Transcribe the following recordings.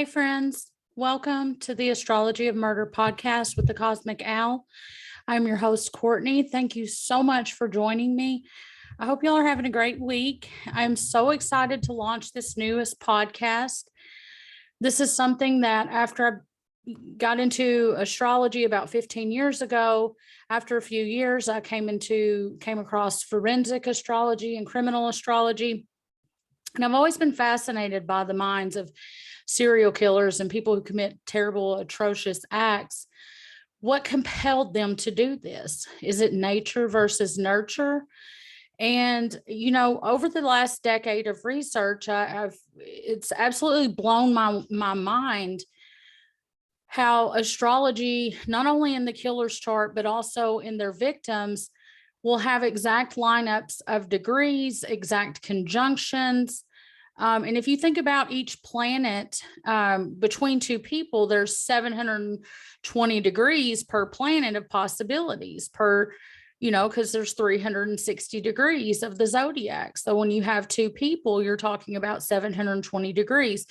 Hey, friends. Welcome to the Astrology of Murder podcast with the Cosmic Owl. I'm your host, Courtney. Thank you so much for joining me. I hope y'all are having a great week. I'm so excited to launch this newest podcast. This is something that after I got into astrology about 15 years ago, after a few years, I came across forensic astrology and criminal astrology. And I've always been fascinated by the minds of serial killers and people who commit terrible, atrocious acts. What compelled them to do this? Is it nature versus nurture? And, over the last decade of research, it's absolutely blown my mind how astrology, not only in the killer's chart, but also in their victims, will have exact lineups of degrees, exact conjunctions. And if you think about each planet between two people, there's 720 degrees per planet of possibilities because there's 360 degrees of the zodiac. So when you have two people, you're talking about 720 degrees.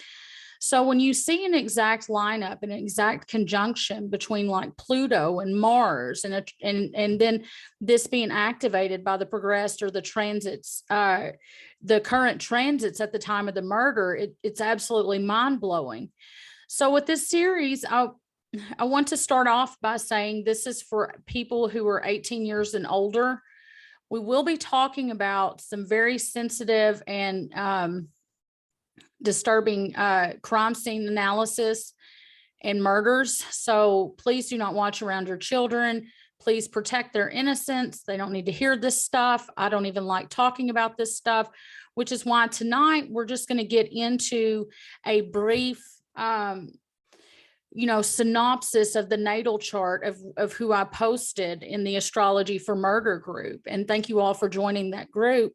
So when you see an exact lineup, an exact conjunction between like Pluto and Mars, and then this being activated by the progressed or the transits, the current transits at the time of the murder, it's absolutely mind blowing. So with this series, I want to start off by saying this is for people who are 18 years and older. We will be talking about some very sensitive and disturbing crime scene analysis and murders. So please do not watch around your children. Please protect their innocence. They don't need to hear this stuff. I don't even like talking about this stuff, which is why tonight we're just going to get into a brief synopsis of the natal chart of who I posted in the Astrology for Murder group. And thank you all for joining that group.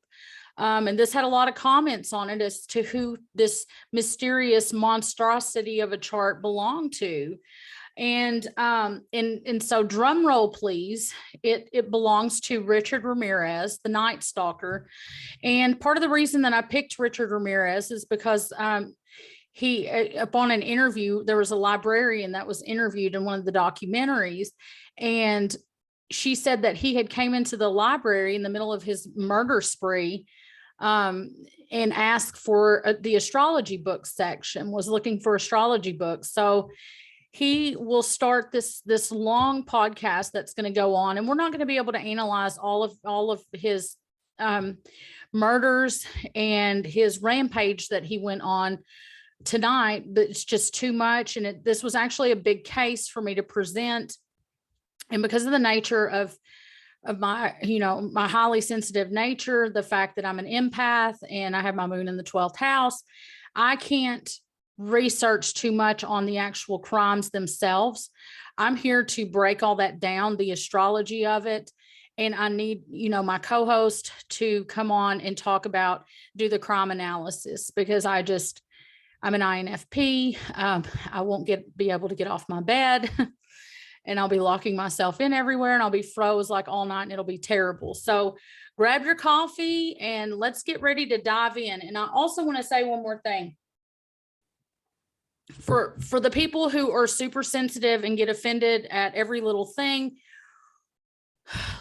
And this had a lot of comments on it as to who this mysterious monstrosity of a chart belonged to. And so drum roll, please. It belongs to Richard Ramirez, the Night Stalker. And part of the reason that I picked Richard Ramirez is because he, upon an interview, there was a librarian that was interviewed in one of the documentaries, and she said that he had came into the library in the middle of his murder spree and asked for the astrology book section, was looking for astrology books. So he will start this long podcast that's going to go on, and we're not going to be able to analyze all of his murders and his rampage that he went on tonight, but it's just too much. And this was actually a big case for me to present. And because of the nature of my, my highly sensitive nature, the fact that I'm an empath and I have my moon in the 12th house, I can't research too much on the actual crimes themselves. I'm here to break all that down, the astrology of it. And I need, my co-host to come on and do the crime analysis, because I'm an INFP. I won't be able to get off my bed. And I'll be locking myself in everywhere, and I'll be froze like all night, and it'll be terrible. So grab your coffee and let's get ready to dive in. And I also want to say one more thing. For the people who are super sensitive and get offended at every little thing,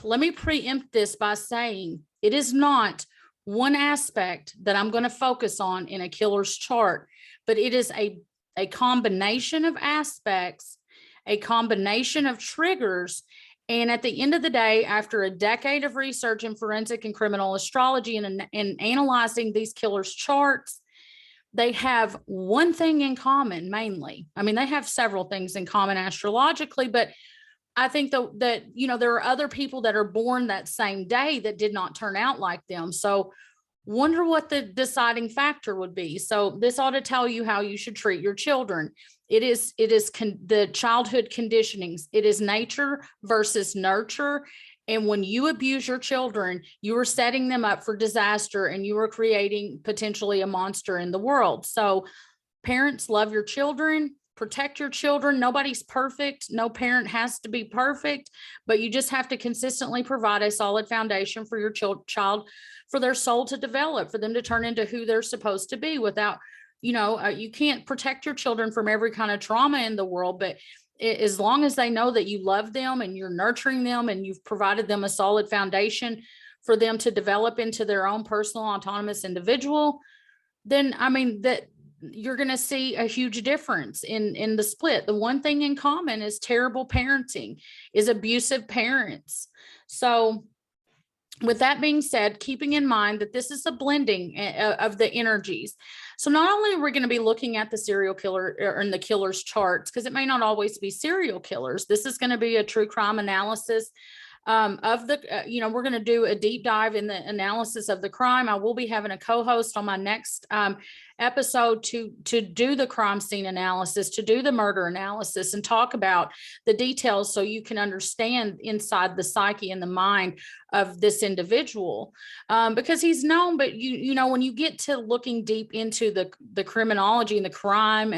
let me preempt this by saying it is not one aspect that I'm going to focus on in a killer's chart, but it is a combination of aspects, a combination of triggers. And at the end of the day, after a decade of research in forensic and criminal astrology and analyzing these killers' charts, they have one thing in common mainly. I mean, they have several things in common astrologically, but I think that there are other people that are born that same day that did not turn out like them. So wonder what the deciding factor would be. So this ought to tell you how you should treat your children. It is the childhood conditionings. It is nature versus nurture. And when you abuse your children, you are setting them up for disaster, and you are creating potentially a monster in the world. So parents, love your children, protect your children. Nobody's perfect. No parent has to be perfect, but you just have to consistently provide a solid foundation for your child, for their soul to develop, for them to turn into who they're supposed to be without you can't protect your children from every kind of trauma in the world, but as long as they know that you love them and you're nurturing them and you've provided them a solid foundation for them to develop into their own personal autonomous individual, then I mean that you're going to see a huge difference in the split. The one thing in common is terrible parenting, is abusive parents. So with that being said, keeping in mind that this is a blending of the energies. So not only are we going to be looking at the serial killer or the killer's charts, because it may not always be serial killers. This is going to be a true crime analysis of the, we're going to do a deep dive in the analysis of the crime. I will be having a co-host on my next episode to do the crime scene analysis, to do the murder analysis and talk about the details so you can understand inside the psyche and the mind of this individual, because he's known, but when you get to looking deep into the criminology and the crime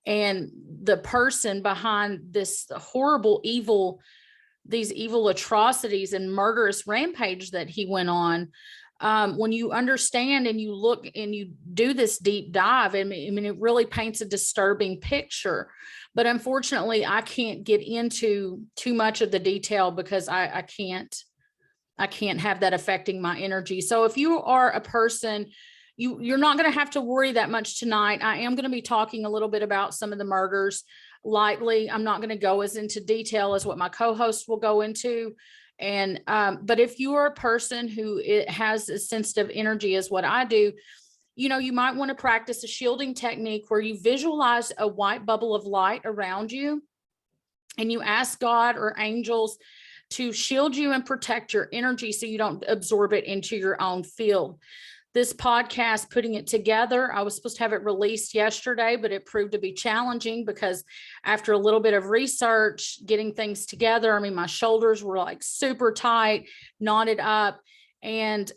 and the person behind this horrible these evil atrocities and murderous rampage that he went on, when you understand and you look and you do this deep dive, I mean, it really paints a disturbing picture. But unfortunately, I can't get into too much of the detail because I can't have that affecting my energy. So if you are a person, you're not going to have to worry that much tonight. I am going to be talking a little bit about some of the murders lightly. I'm not going to go as into detail as what my co-host will go into. And, but if you are a person who has a sensitive energy as what I do, you might want to practice a shielding technique where you visualize a white bubble of light around you and you ask God or angels to shield you and protect your energy so you don't absorb it into your own field. This podcast, putting it together, I was supposed to have it released yesterday, but it proved to be challenging because after a little bit of research, getting things together, I mean, my shoulders were like super tight, knotted up. And,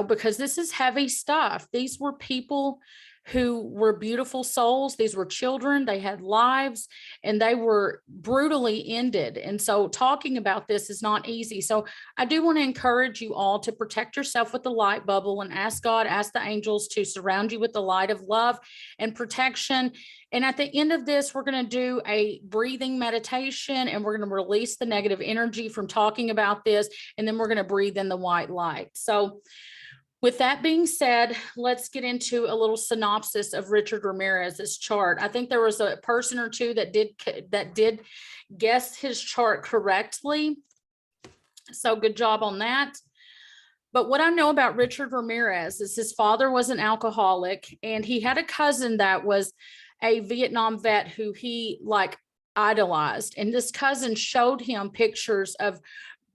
because this is heavy stuff. These were people who were beautiful souls. These were children. They had lives and they were brutally ended. And so talking about this is not easy. So I do want to encourage you all to protect yourself with the light bubble and ask God, ask the angels to surround you with the light of love and protection. And at the end of this, we're going to do a breathing meditation and we're going to release the negative energy from talking about this. And then we're going to breathe in the white light. So with that being said, let's get into a little synopsis of Richard Ramirez's chart. I think there was a person or two that did guess his chart correctly. So good job on that. But what I know about Richard Ramirez is his father was an alcoholic and he had a cousin that was a Vietnam vet who he idolized. And this cousin showed him pictures of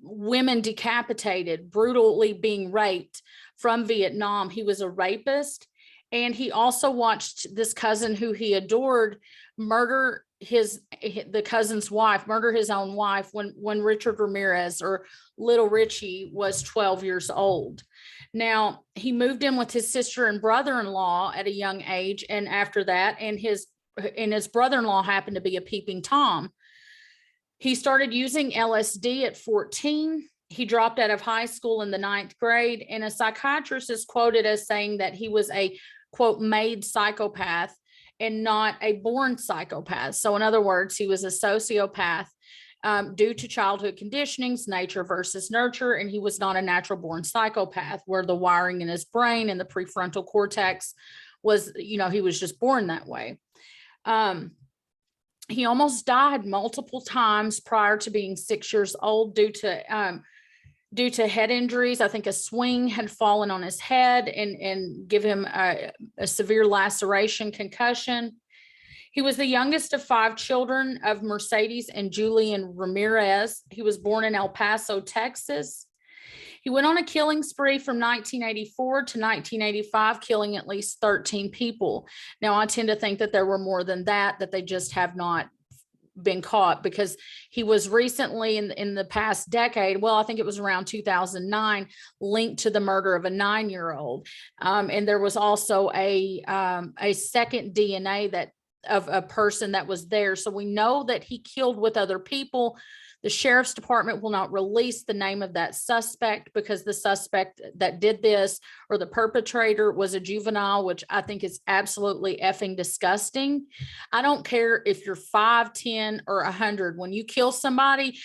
women decapitated, brutally being raped from Vietnam. He was a rapist. And he also watched this cousin who he adored murder the cousin's wife, murder his own wife when Richard Ramirez or Little Richie was 12 years old. Now, he moved in with his sister and brother-in-law at a young age. And after that, and his brother-in-law happened to be a peeping Tom. He started using LSD at 14. He dropped out of high school in the 9th grade, and a psychiatrist is quoted as saying that he was a, quote, made psychopath and not a born psychopath. So in other words, he was a sociopath due to childhood conditionings, nature versus nurture, and he was not a natural born psychopath where the wiring in his brain and the prefrontal cortex was, he was just born that way. He almost died multiple times prior to being 6 years old due to head injuries. I think a swing had fallen on his head and give him a severe laceration, concussion. He was the youngest of 5 children of Mercedes and Julian Ramirez. He was born in El Paso, Texas. He went on a killing spree from 1984 to 1985, killing at least 13 people. Now, I tend to think that there were more than that they just have not been caught, because he was recently in the past decade, well, I think it was around 2009, linked to the murder of a 9-year-old. And there was also a second DNA of a person that was there. So we know that he killed with other people. The sheriff's department will not release the name of that suspect because the suspect that did this or the perpetrator was a juvenile, which I think is absolutely effing disgusting. I don't care if you're 5, 10, or 100. When you kill somebody,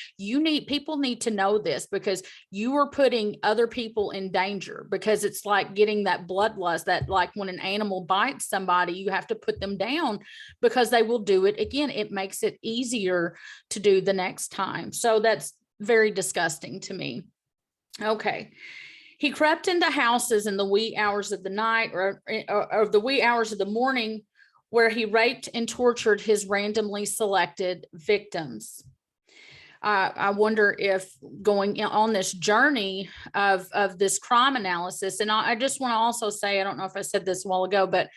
people need to know this, because you are putting other people in danger, because it's like getting that bloodlust that, like, when an animal bites somebody, you have to put them down because they will do it again. It makes it easier to do the next time. So that's very disgusting to me. Okay. He crept into houses in the wee hours of the night or the wee hours of the morning, where he raped and tortured his randomly selected victims. I wonder if going on this journey of this crime analysis, and I just want to also say, I don't know if I said this a while ago, but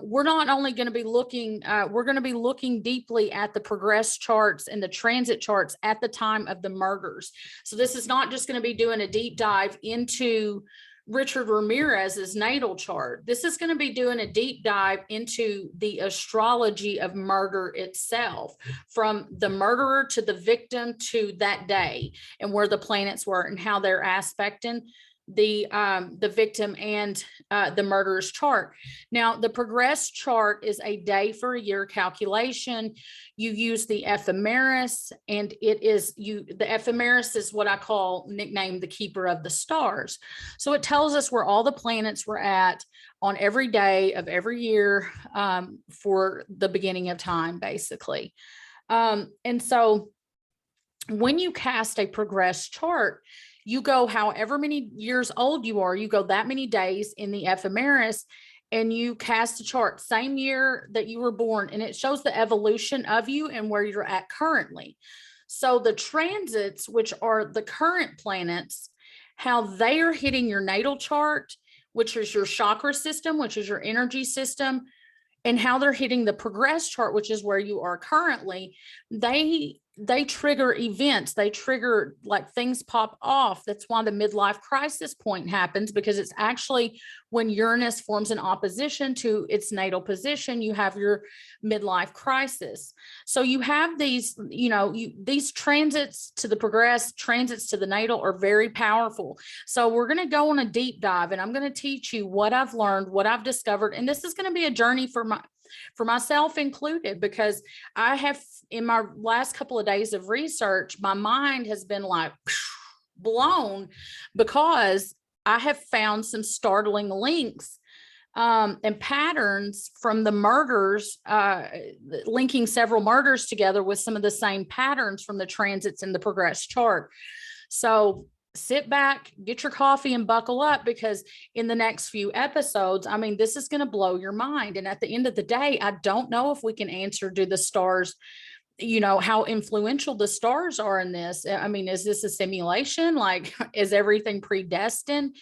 we're not only going to be looking, we're going to be looking deeply at the progress charts and the transit charts at the time of the murders. So this is not just going to be doing a deep dive into Richard Ramirez's natal chart. This is going to be doing a deep dive into the astrology of murder itself, from the murderer to the victim to that day, and where the planets were and how they're aspecting the victim and the murderer's chart. Now, the progress chart is a day for a year calculation. You use the ephemeris, and the ephemeris is what I call, nicknamed, the keeper of the stars. So it tells us where all the planets were at on every day of every year for the beginning of time, basically. And so when you cast a progress chart, you go however many years old you are, you go that many days in the ephemeris, and you cast a chart, same year that you were born, and it shows the evolution of you and where you're at currently. So the transits, which are the current planets, how they are hitting your natal chart, which is your chakra system, which is your energy system, and how they're hitting the progress chart, which is where you are currently, they trigger events. They trigger, like, things pop off. That's why the midlife crisis point happens, because it's actually when Uranus forms an opposition to its natal position, you have your midlife crisis. So you have these, these transits to the progress, transits to the natal are very powerful. So we're going to go on a deep dive, and I'm going to teach you what I've learned, what I've discovered. And this is going to be a journey for myself included, because I have, in my last couple of days of research, my mind has been like blown, because I have found some startling links and patterns from the murders, linking several murders together with some of the same patterns from the transits in the progress chart. So sit back, get your coffee, and buckle up, because in the next few episodes, I mean, this is going to blow your mind. And at the end of the day, I don't know if we can answer, do the stars, how influential the stars are in this. I mean, is this a simulation? Like, is everything predestined?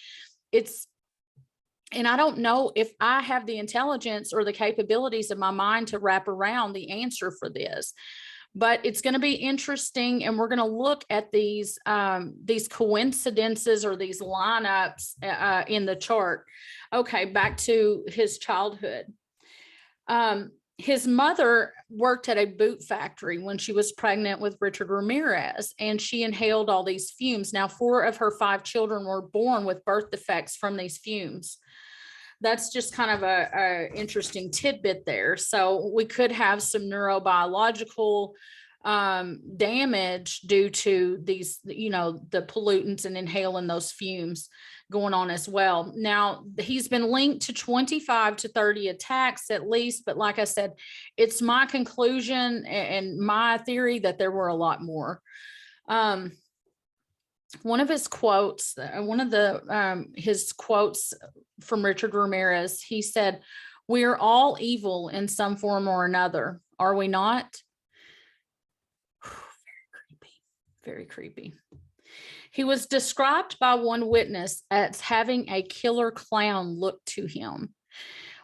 And I don't know if I have the intelligence or the capabilities of my mind to wrap around the answer for this. But it's going to be interesting, and we're going to look at these coincidences or these lineups in the chart. Okay, back to his childhood. His mother worked at a boot factory when she was pregnant with Richard Ramirez, and she inhaled all these fumes. Now, 4 of her 5 children were born with birth defects from these fumes. That's just kind of a interesting tidbit there. So we could have some neurobiological damage due to these, the pollutants and inhaling those fumes going on as well. Now, he's been linked to 25 to 30 attacks at least, but like I said, it's my conclusion and my theory that there were a lot more. One of his quotes, his quotes from Richard Ramirez, he said, "We are all evil in some form or another, are we not?" Very creepy. He was described by one witness as having a killer clown look to him,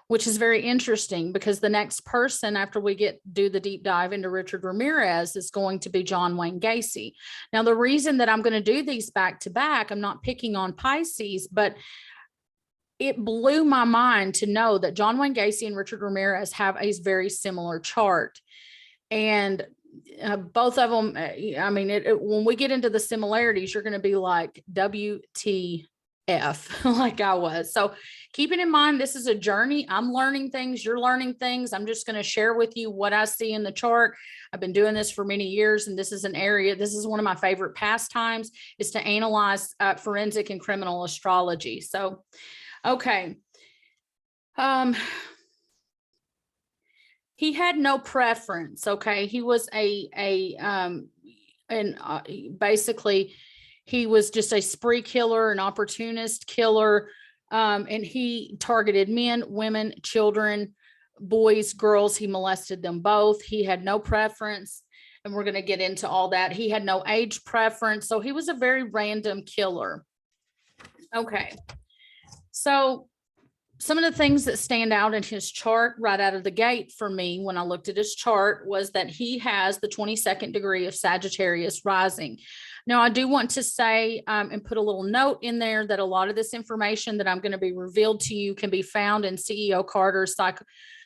which is very interesting, because the next person after we do the deep dive into Richard Ramirez is going to be John Wayne Gacy. Now, the reason that I'm going to do these back to back, I'm not picking on Pisces, but it blew my mind to know that John Wayne Gacy and Richard Ramirez have a very similar chart. And both of them, I mean, when we get into the similarities, you're going to be like, WTF, like I was. So keeping in mind, this is a journey. I'm learning things. You're learning things. I'm just going to share with you what I see in the chart. I've been doing this for many years, and this is an area, this is one of my favorite pastimes, is to analyze forensic and criminal astrology. So, okay. He had no preference. Okay. He was basically he was just a spree killer, an opportunist killer. And he targeted men, women, children, boys, girls. He molested them both. He had no preference. And we're going to get into all that. He had no age preference. So he was a very random killer. Okay. So some of the things that stand out in his chart right out of the gate for me when I looked at his chart was that he has the 22nd degree of Sagittarius rising. Now, I do want to say and put a little note in there that a lot of this information that I'm going to be revealed to you can be found in CEO Carter's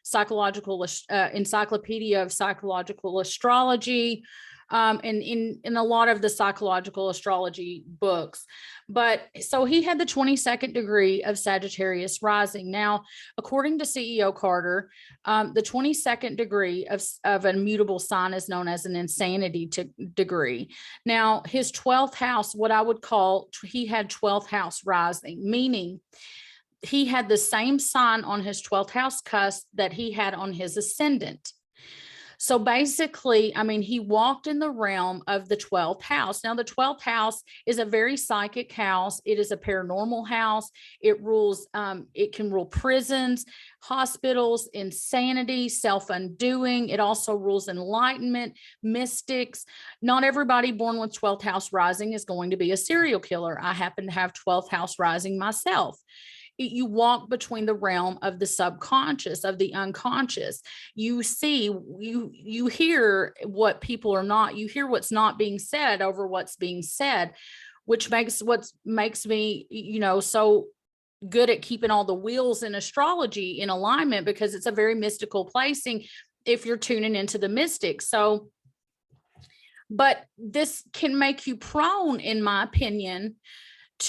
psychological encyclopedia of psychological astrology, and in a lot of the psychological astrology books. But so he had the 22nd degree of Sagittarius rising. Now, according to CEO Carter, the 22nd degree of a mutable sign is known as an insanity degree. Now, his 12th house, what I would call, he had 12th house rising, meaning he had the same sign on his 12th house cusp that he had on his ascendant. So basically, I mean, he walked in the realm of the 12th house. Now, the 12th house is a very psychic house. It is a paranormal house. It rules, it can rule prisons, hospitals, insanity, self-undoing. It also rules enlightenment, mystics. Not everybody born with 12th house rising is going to be a serial killer. I happen to have 12th house rising myself. You walk between the realm of the subconscious, of the unconscious. You see, you hear what people are not, you hear what's not being said over what's being said, which makes me, so good at keeping all the wheels in astrology in alignment, because it's a very mystical placing if you're tuning into the mystics. So, but this can make you prone, in my opinion,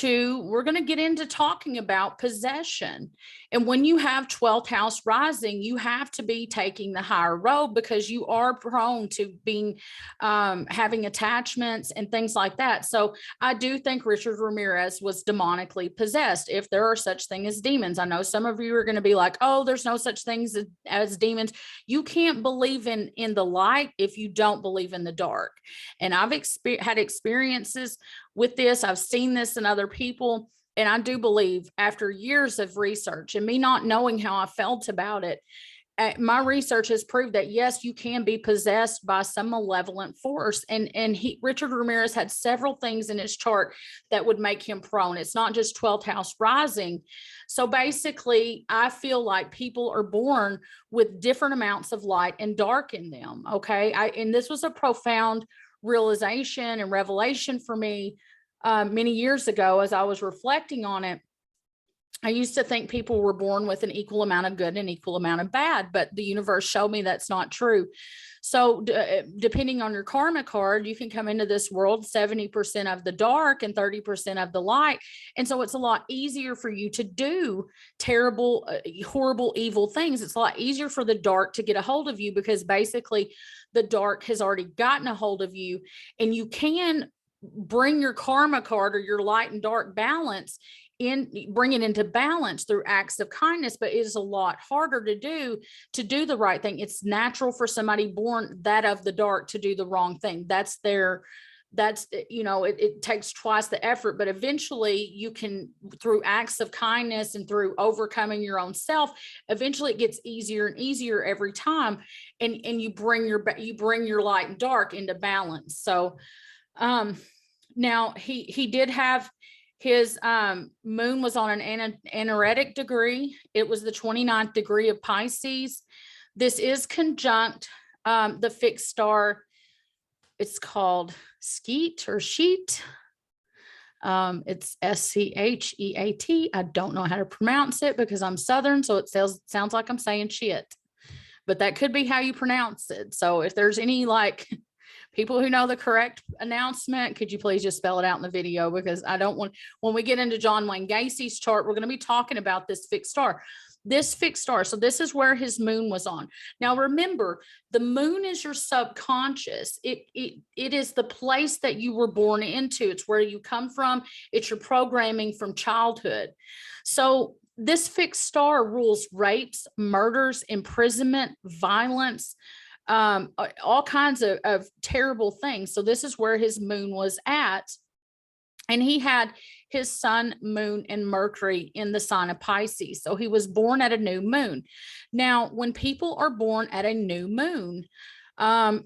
we're going to get into talking about possession. And when you have 12th house rising, you have to be taking the higher road, because you are prone to being, having attachments and things like that. So I do think Richard Ramirez was demonically possessed, if there are such things as demons. I know some of you are going to be like, oh, there's no such things as demons. You can't believe in the light if you don't believe in the dark. And I've had experiences with this. I've seen this in other people. And I do believe, after years of research and me not knowing how I felt about it, my research has proved that yes, you can be possessed by some malevolent force. And Richard Ramirez had several things in his chart that would make him prone. It's not just 12th house rising. So basically, I feel like people are born with different amounts of light and dark in them. Okay. And this was a profound realization and revelation for me many years ago. As I was reflecting on it, I used to think people were born with an equal amount of good and equal amount of bad, but the universe showed me that's not true. So depending on your karma card, you can come into this world 70% of the dark and 30% of the light. And so it's a lot easier for you to do terrible, horrible, evil things. It's a lot easier for the dark to get a hold of you, because basically the dark has already gotten a hold of you, and you can bring your karma card or your light and dark balance bring it into balance through acts of kindness. But it is a lot harder to do the right thing. It's natural for somebody born that of the dark to do the wrong thing. It takes twice the effort, but eventually you can, through acts of kindness and through overcoming your own self, eventually it gets easier and easier every time. And you bring your light and dark into balance. So, now he did have his moon was on an anaretic degree. It was the 29th degree of Pisces. This is conjunct the fixed star. It's called Skeet or Sheet. It's Scheat. I don't know how to pronounce it because I'm Southern, so it sounds like I'm saying shit. But that could be how you pronounce it. So if there's any People who know the correct announcement, could you please just spell it out in the video? Because I don't want, when we get into John Wayne Gacy's chart, we're going to be talking about this fixed star. This fixed star. So this is where his moon was on. Now, remember, the moon is your subconscious. It is the place that you were born into. It's where you come from. It's your programming from childhood. So this fixed star rules rapes, murders, imprisonment, violence, all kinds of terrible things. So this is where his moon was at. And he had his sun, moon, and Mercury in the sign of Pisces. So he was born at a new moon. Now, when people are born at a new moon,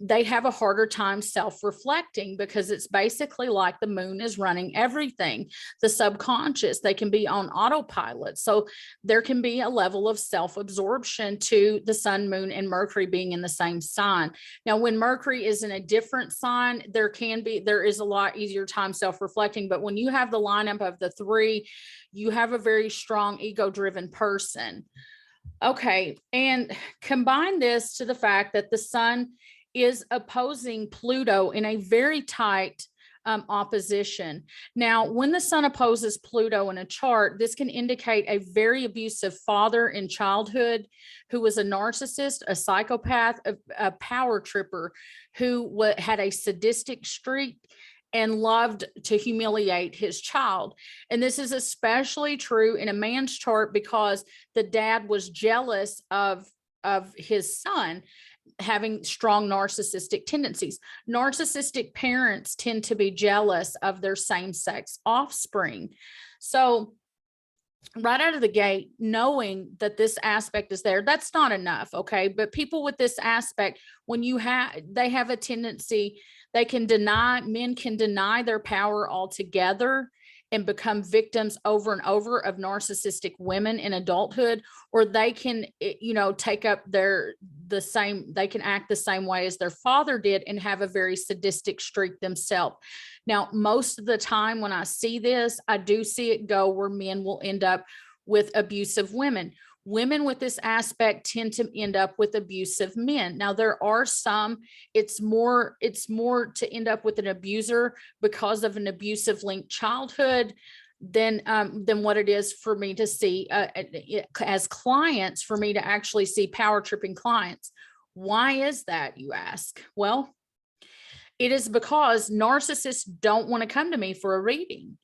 they have a harder time self-reflecting, because it's basically like the moon is running everything. The subconscious, they can be on autopilot. So there can be a level of self-absorption to the sun, moon, and Mercury being in the same sign. Now, when Mercury is in a different sign, there is a lot easier time self-reflecting. But when you have the lineup of the three, you have a very strong ego-driven person. Okay, and combine this to the fact that the sun is opposing Pluto in a very tight opposition. Now, when the sun opposes Pluto in a chart, this can indicate a very abusive father in childhood who was a narcissist, a psychopath, a power tripper who had a sadistic streak and loved to humiliate his child. And this is especially true in a man's chart, because the dad was jealous of his son having strong narcissistic tendencies. Narcissistic parents tend to be jealous of their same-sex offspring. So right out of the gate, knowing that this aspect is there, that's not enough, okay? But people with this aspect, when they have a tendency, men can deny their power altogether and become victims over and over of narcissistic women in adulthood, or they can, take up they can act the same way as their father did and have a very sadistic streak themselves. Now, most of the time when I see this, I do see it go where men will end up with abusive women. Women with this aspect tend to end up with abusive men. Now, there are some, it's more to end up with an abuser because of an abusive linked childhood than what it is for me to see as clients, for me to actually see power tripping clients. Why is that, you ask? Well, it is because narcissists don't want to come to me for a reading.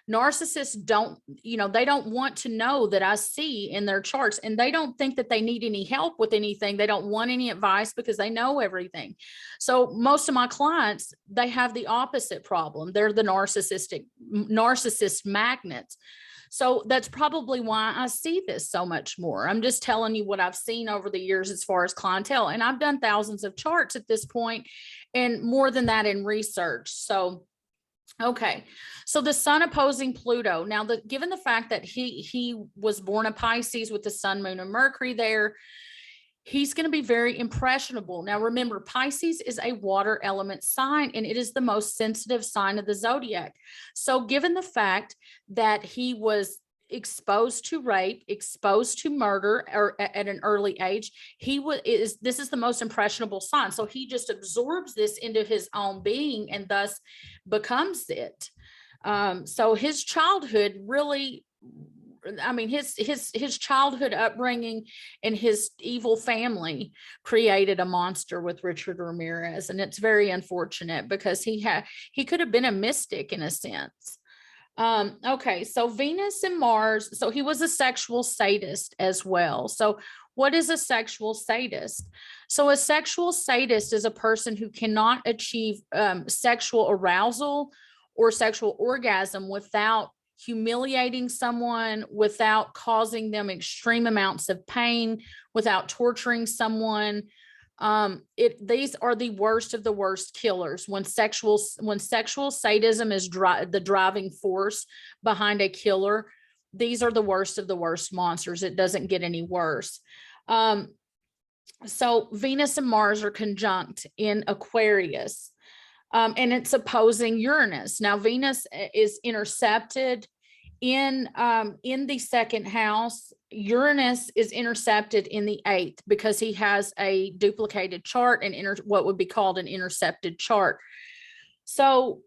Narcissists don't want to know that I see in their charts, and they don't think that they need any help with anything. They don't want any advice because they know everything. So most of my clients, they have the opposite problem. They're the narcissist magnets. So that's probably why I see this so much more. I'm just telling you what I've seen over the years as far as clientele. And I've done thousands of charts at this point, and more than that in research. So okay, so the sun opposing Pluto. Now, given the fact that he was born a Pisces with the sun, moon, and Mercury there, he's going to be very impressionable. Now, remember, Pisces is a water element sign, and it is the most sensitive sign of the zodiac. So given the fact that he was exposed to rape, exposed to murder, or at an early age, this is the most impressionable sign. So he just absorbs this into his own being and thus becomes it. So his childhood really, his childhood upbringing and his evil family created a monster with Richard Ramirez. And it's very unfortunate, because he could have been a mystic in a sense. Okay, so Venus and Mars, so he was a sexual sadist as well. So what is a sexual sadist? So a sexual sadist is a person who cannot achieve sexual arousal or sexual orgasm without humiliating someone, without causing them extreme amounts of pain, without torturing someone. These are the worst of the worst killers. When sexual sadism is the driving force behind a killer, these are the worst of the worst monsters. It doesn't get any worse. So Venus and Mars are conjunct in Aquarius, and it's opposing Uranus. Now, Venus is intercepted in the second house Uranus is intercepted in the 8th because he has a duplicated chart and what would be called an intercepted chart. So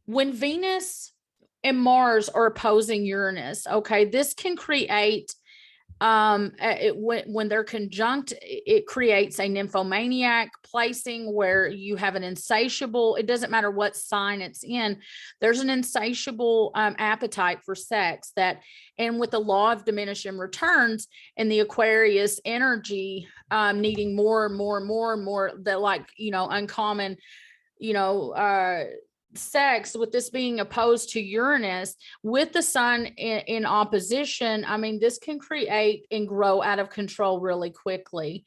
when Venus and Mars are opposing Uranus, okay, this can create when they're conjunct, it creates a nymphomaniac placing where you have an insatiable, it doesn't matter what sign it's in, there's an insatiable appetite for sex that, and with the law of diminishing returns and the Aquarius energy needing more and more and more and more, that like, uncommon, sex, with this being opposed to Uranus with the sun in opposition, I mean, this can create and grow out of control really quickly.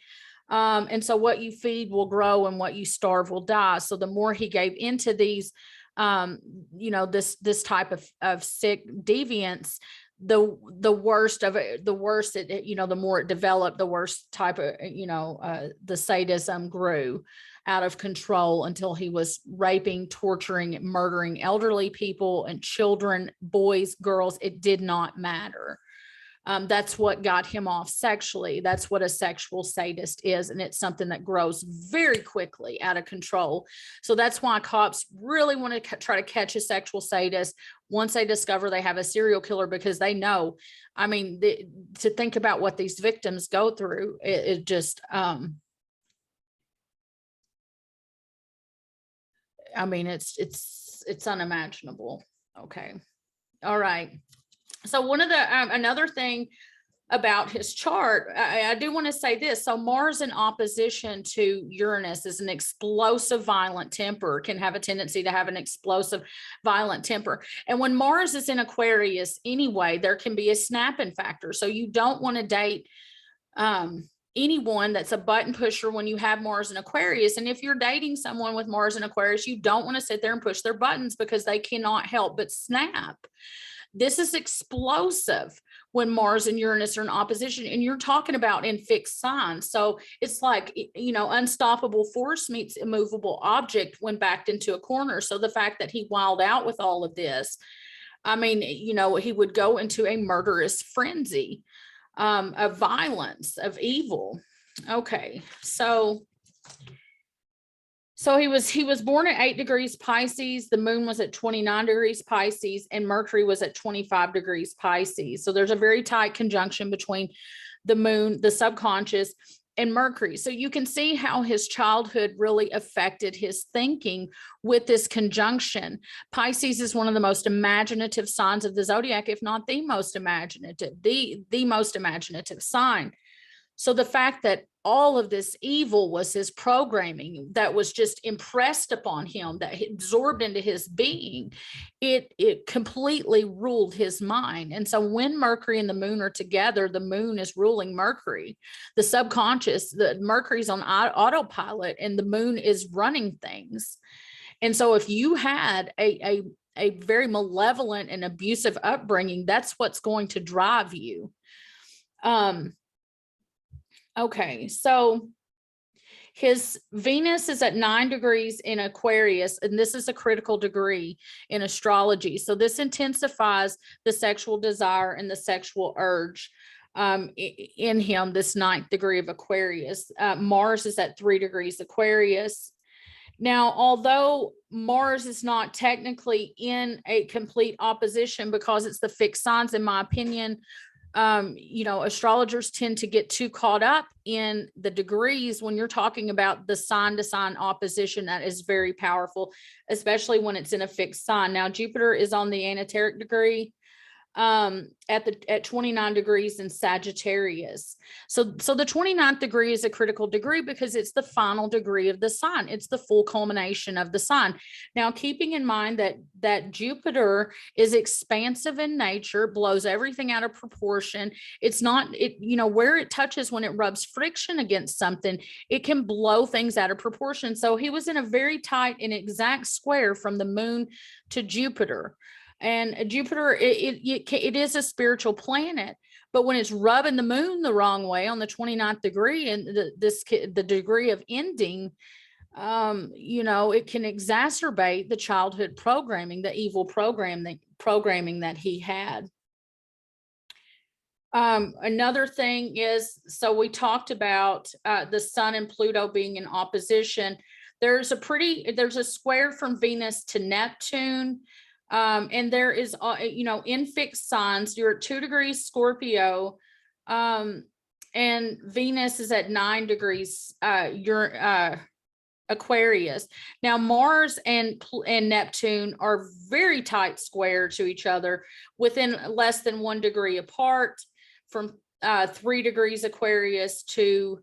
And so what you feed will grow and what you starve will die. So the more he gave into these, this type of sick deviance, the worst of it, the worse it, the more it developed, the worse type of, the sadism grew out of control until he was raping, torturing, murdering elderly people and children, boys, girls. It did not matter. That's what got him off sexually. That's what a sexual sadist is. And it's something that grows very quickly out of control. So that's why cops really want to try to catch a sexual sadist once they discover they have a serial killer, because they know, I mean, to think about what these victims go through, it just, I mean, it's unimaginable. Okay. All right. So one of the, another thing about his chart, I do want to say this. So Mars in opposition to Uranus is an explosive, violent temper, can have a tendency to have an explosive, violent temper. And when Mars is in Aquarius anyway, there can be a snapping factor. So you don't want to date, anyone that's a button pusher when you have Mars in Aquarius. And if you're dating someone with Mars in Aquarius, you don't want to sit there and push their buttons, because they cannot help but snap. This is explosive when Mars and Uranus are in opposition, and you're talking about in fixed signs. So it's like, unstoppable force meets immovable object when backed into a corner. So the fact that he wilded out with all of this, I mean, he would go into a murderous frenzy of violence, of evil. Okay, so he was born at 8 degrees Pisces. The moon was at 29 degrees Pisces, and Mercury was at 25 degrees Pisces. So there's a very tight conjunction between the moon, the subconscious, and Mercury. So you can see how his childhood really affected his thinking with this conjunction. Pisces is one of the most imaginative signs of the zodiac, if not the most imaginative, the most imaginative sign. So the fact that all of this evil was his programming that was just impressed upon him, that he absorbed into his being, it completely ruled his mind. And so when Mercury and the moon are together, the moon is ruling Mercury. The subconscious, the Mercury's on autopilot and the moon is running things. And so if you had a very malevolent and abusive upbringing, that's what's going to drive you. Okay, so his Venus is at 9 degrees in Aquarius, and this is a critical degree in astrology. So this intensifies the sexual desire and the sexual urge in him, this 9th degree of Aquarius. Mars is at 3 degrees Aquarius. Now, although Mars is not technically in a complete opposition because it's the fixed signs, in my opinion, astrologers tend to get too caught up in the degrees when you're talking about the sign to sign opposition. That is very powerful, especially when it's in a fixed sign. Now, Jupiter is on the aneteric degree at 29 degrees in Sagittarius. So the 29th degree is a critical degree because it's the final degree of the sign. It's the full culmination of the sign. Now, keeping in mind that Jupiter is expansive in nature, blows everything out of proportion. It's not, where it touches, when it rubs friction against something, it can blow things out of proportion. So he was in a very tight and exact square from the moon to Jupiter. And Jupiter, it is a spiritual planet, but when it's rubbing the moon the wrong way on the 29th degree and the degree of ending, it can exacerbate the childhood programming, the evil programming that he had. Another thing is, so we talked about the sun and Pluto being in opposition. There's a square from Venus to Neptune. And there is, in fixed signs, you're at 2 degrees Scorpio, and Venus is at 9 degrees, Aquarius. Now, Mars and Neptune are very tight square to each other, within less than 1 degree apart, from 3 degrees Aquarius to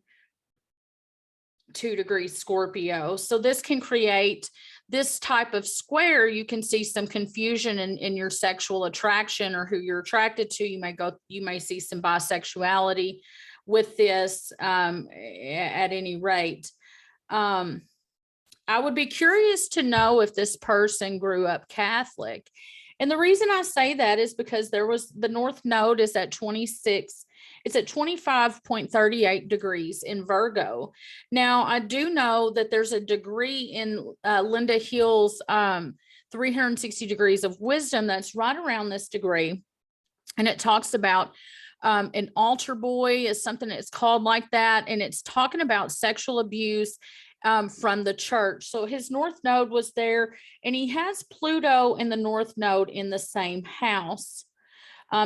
2 degrees Scorpio. So this can create this type of square. You can see some confusion in your sexual attraction or who you're attracted to. You may see some bisexuality with this, at any rate. I would be curious to know if this person grew up Catholic. And the reason I say that is because the North Node is at 26. It's at 25.38 degrees in Virgo. Now, I do know that there's a degree in Linda Hill's 360 degrees of wisdom that's right around this degree. And it talks about an altar boy is something that's called like that. And it's talking about sexual abuse from the church. So his North Node was there, and he has Pluto and the North Node in the same house.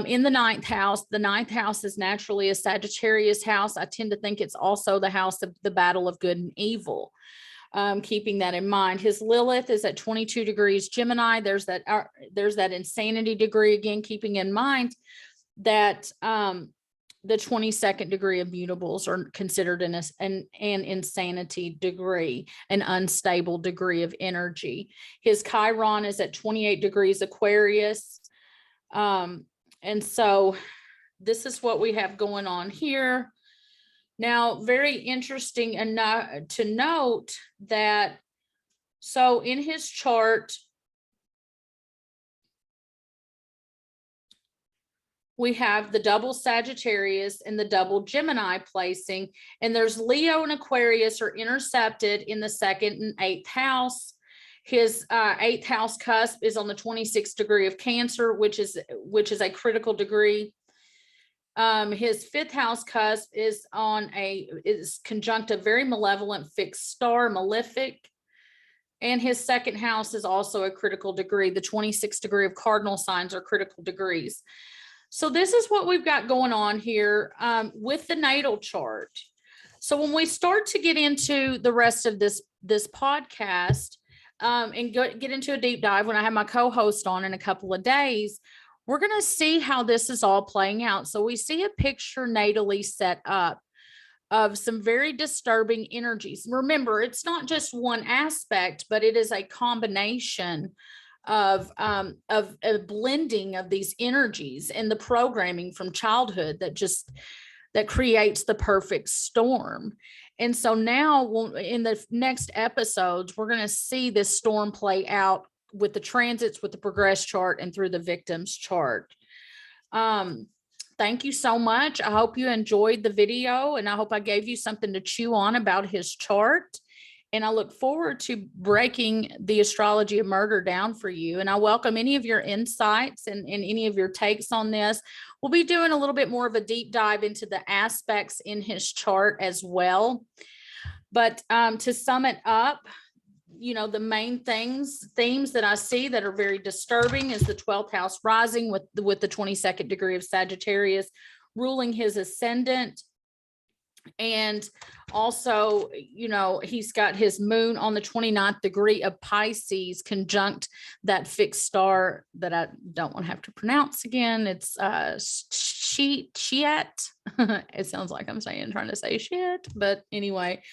In the 9th house, the 9th house is naturally a Sagittarius house. I tend to think it's also the house of the battle of good and evil. Keeping that in mind, his Lilith is at 22 degrees Gemini. There's that insanity degree again, keeping in mind that the 22nd degree of mutables are considered an insanity degree, an unstable degree of energy. His Chiron is at 28 degrees Aquarius. And so this is what we have going on here. Now, very interesting enough to note that, so in his chart, we have the double Sagittarius and the double Gemini placing, and there's Leo and Aquarius are intercepted in the 2nd and 8th house. His 8th house cusp is on the 26th degree of Cancer, which is a critical degree. His 5th house cusp is conjunct a very malevolent fixed star, Malefic. And his 2nd house is also a critical degree. The 26th degree of cardinal signs are critical degrees. So this is what we've got going on here with the natal chart. So when we start to get into the rest of this podcast, and get into a deep dive when I have my co-host on in a couple of days, we're going to see how this is all playing out. So we see a picture natally set up of some very disturbing energies. Remember, it's not just one aspect, but it is a combination of a blending of these energies and the programming from childhood that creates the perfect storm. And so now in the next episodes, we're going to see this storm play out with the transits, with the progress chart, and through the victim's chart. Thank you so much. I hope you enjoyed the video, and I hope I gave you something to chew on about his chart. And I look forward to breaking the astrology of murder down for you. And I welcome any of your insights and any of your takes on this. We'll be doing a little bit more of a deep dive into the aspects in his chart as well. But to sum it up, the main themes that I see that are very disturbing is the 12th house rising with the 22nd degree of Sagittarius ruling his ascendant. And also, he's got his moon on the 29th degree of Pisces conjunct that fixed star that I don't want to have to pronounce again. It's Shiat. It sounds like I'm trying to say shit, but anyway,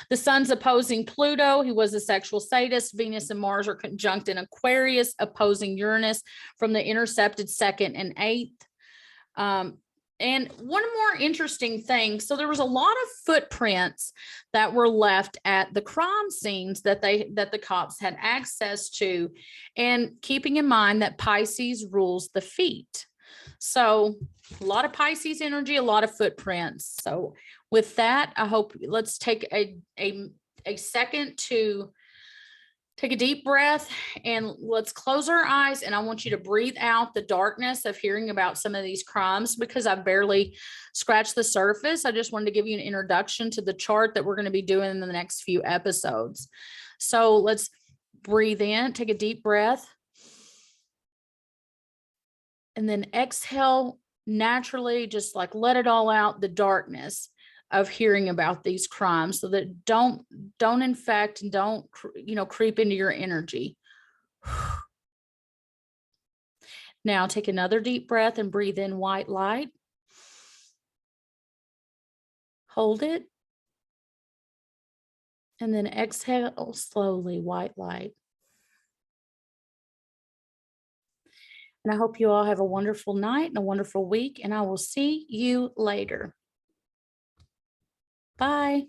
the sun's opposing Pluto. He was a sexual sadist. Venus and Mars are conjunct in Aquarius, opposing Uranus from the intercepted 2nd and 8th. And one more interesting thing, so there was a lot of footprints that were left at the crime scenes that the cops had access to, and keeping in mind that Pisces rules the feet. So a lot of Pisces energy, a lot of footprints. So with that, I hope let's take a second to Take a deep breath and let's close our eyes. And I want you to breathe out the darkness of hearing about some of these crimes because I barely scratched the surface. I just wanted to give you an introduction to the chart that we're going to be doing in the next few episodes. So let's breathe in, take a deep breath, and then exhale naturally, just like let it all out, the darkness of hearing about these crimes, so that don't infect and don't creep into your energy. Now take another deep breath and breathe in white light. Hold it. And then exhale slowly, white light. And I hope you all have a wonderful night and a wonderful week, and I will see you later. Bye.